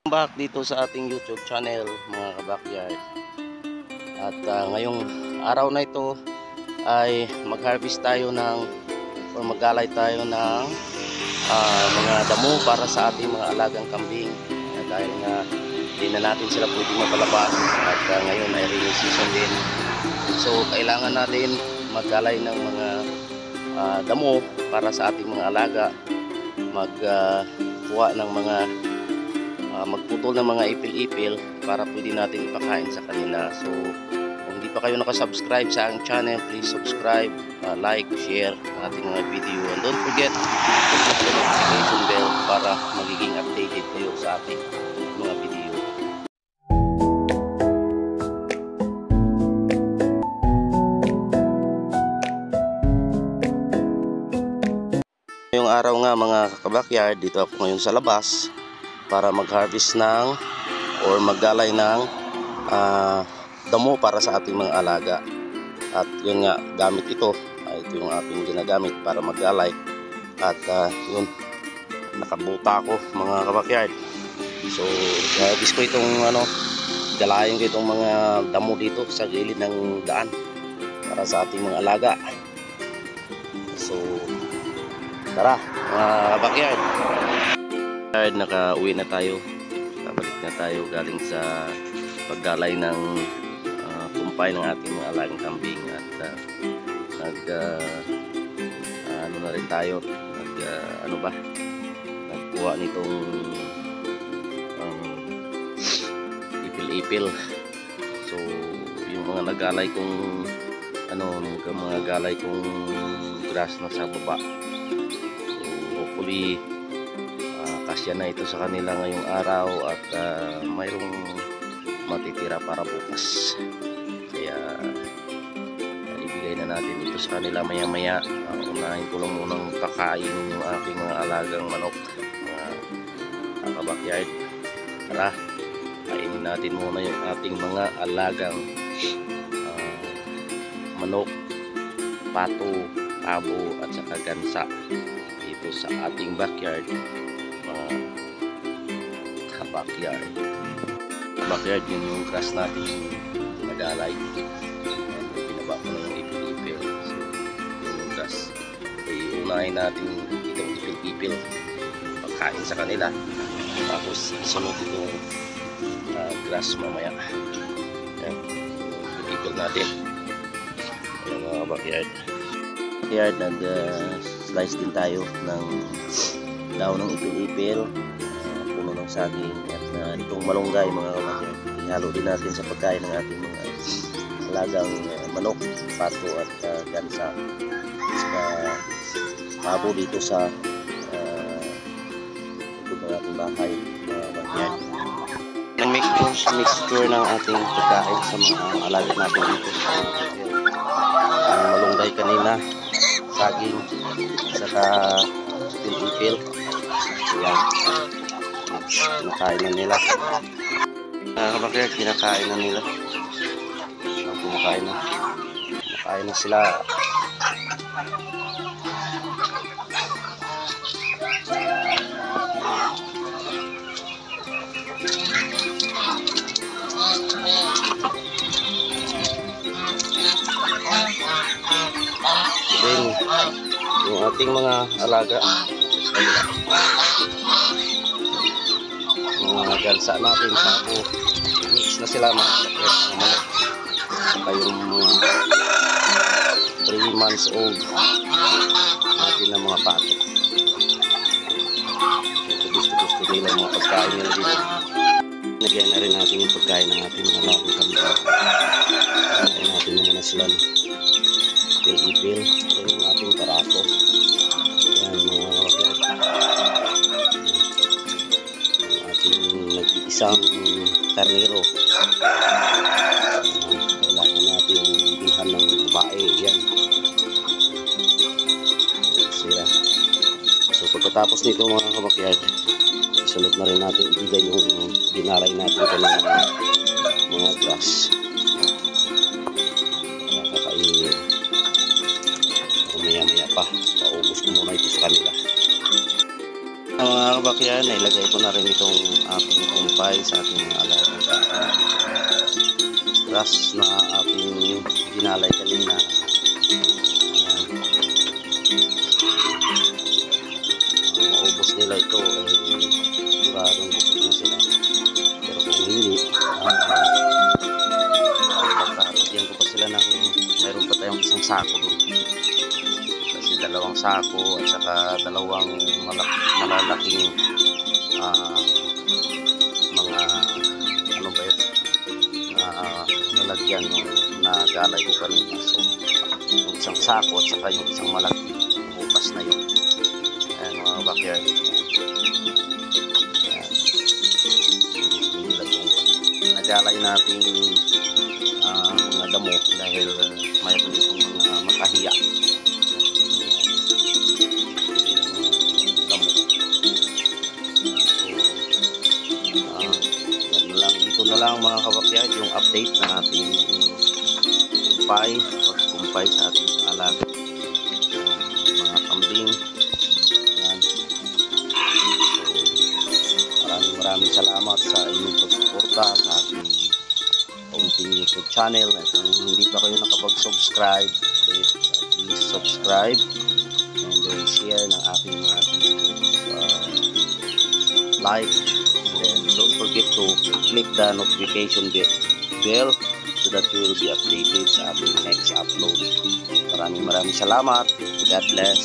Back dito sa ating YouTube channel mga kabakyard. At ngayong araw na ito ay mag-harvest tayo ng o maggalay tayo ng mga damo para sa ating mga alagang kambing. Dahil nga hindi na natin sila pwedeng mapalabas at ngayon ay rainy season din. So kailangan natin maggalay ng mga damo para sa ating mga alaga, magkuha ng mga magputol ng mga ipil-ipil para pwede natin ipakain sa kanila. So kung hindi pa kayo nakasubscribe sa aking channel, please subscribe, like, share ang ating mga video, and don't forget to click the notification bell para magiging updated kayo sa ating mga video. Ngayong araw nga mga kabakyard, dito ako ngayon sa labas para mag-harvest ng or maggalay ng damo para sa ating mga alaga. At yun nga, gamit ito. Ito yung aking ginagamit para maggalay. At yun, nakabuta ako mga kabakyard. So, harvest ko itong galayin ko itong mga damo dito sa gilid ng daan para sa ating mga alaga. So, tara mga kabakyard. Nakauwi na tayo, kabalik na tayo galing sa paggalay ng kumpay ng ating mga alagang kambing. At na rin tayo, nagkuha nitong ipil-ipil. So yung mga nagalay kong mga galay kong grass na sa baba. So hopefully kasya na ito sa kanila ngayong araw at mayroong matitira para bukas. Kaya ibigay na natin ito sa kanila maya maya. Unahin ko lang munang pakain yung aking mga alagang manok, mga kabakyard. Tara, kainin natin muna yung ating mga alagang manok, pato, abo at saka gansa dito sa ating backyard. Backyard yun yung grass natin nagalay. Pinaba ko na yung ipil-ipil. So yung grass, unahin natin itong ipil-ipil pagkain sa kanila, tapos isunod itong grass mamaya. Ayan, ipil natin. Ayan mga backyard, nag slice din tayo ng daon ng ipil-ipil, puno ng saging at itong malunggay mga kabakyard. Ihalo din natin sa pagkain ng ating mga alagang manok, pato at gansa, saka pabo dito sa likod ng ating bahay mga kabakyard. Nag-make mixture ng ating pagkain sa mga alaga natin dito sa mga kabakyard. Ang malunggay kanina, saging, saka ipil-ipil. Ayan, kinakain na nila. Kabakyard, kinakain na nila. Kumakain na sila. Then yung ating mga alaga, mga gansa natin, pabo, mix na sila mga manok. Saka yung mga 3 months old natin na mga pato. Gusto nila mga pagkain nila dito. Nagyan na rin natin yung pagkain ng ating mga alagang kambing. Pagkain natin muna sila ipil-ipil. Yung ating parato. Yan mga kabakyard, yung ating nag-iisang karnero. Kailangan natin bilhan ng babae. Yan sila. So pagkatapos nito mga kabakyard, isunod na rin natin ibigay yung ginalay natin kanina mga grass. Kakainin maya maya pa, paubos ko muna ito sa kanila. Mga kabakyard, nailagay ko na rin itong aking kumpay sa ating mga alagang grass na ating ginalay kanina. Ayan. Maubos nila ito ay siguradong busog sila. Pero kung hindi, pagkakagyan ko pa sila ng mayroon pa tayong isang sako doon. Kasi 2 sako at saka 2 malalaking mga ano ba yun na lalagyan yung nagalay ko kanina. So yung isang sako at saka yung isang malaki bukas na yun. Ayan mga backyard. Ayan. Nagalay natin mga damo dahil mayroon itong mga makahiya. Ito na lang mga kabakyard yung update na ating pagkumpay sa ating alaga mga kambing. Ayan. So, maraming salamat sa inyong pagsuporta sa ating kaunting YouTube channel. At kung hindi pa kayo nakapag-subscribe, please subscribe and then share ng ating mga like. And don't forget to click the notification bell so that you will be updated sa ating next upload. Maraming salamat. God bless.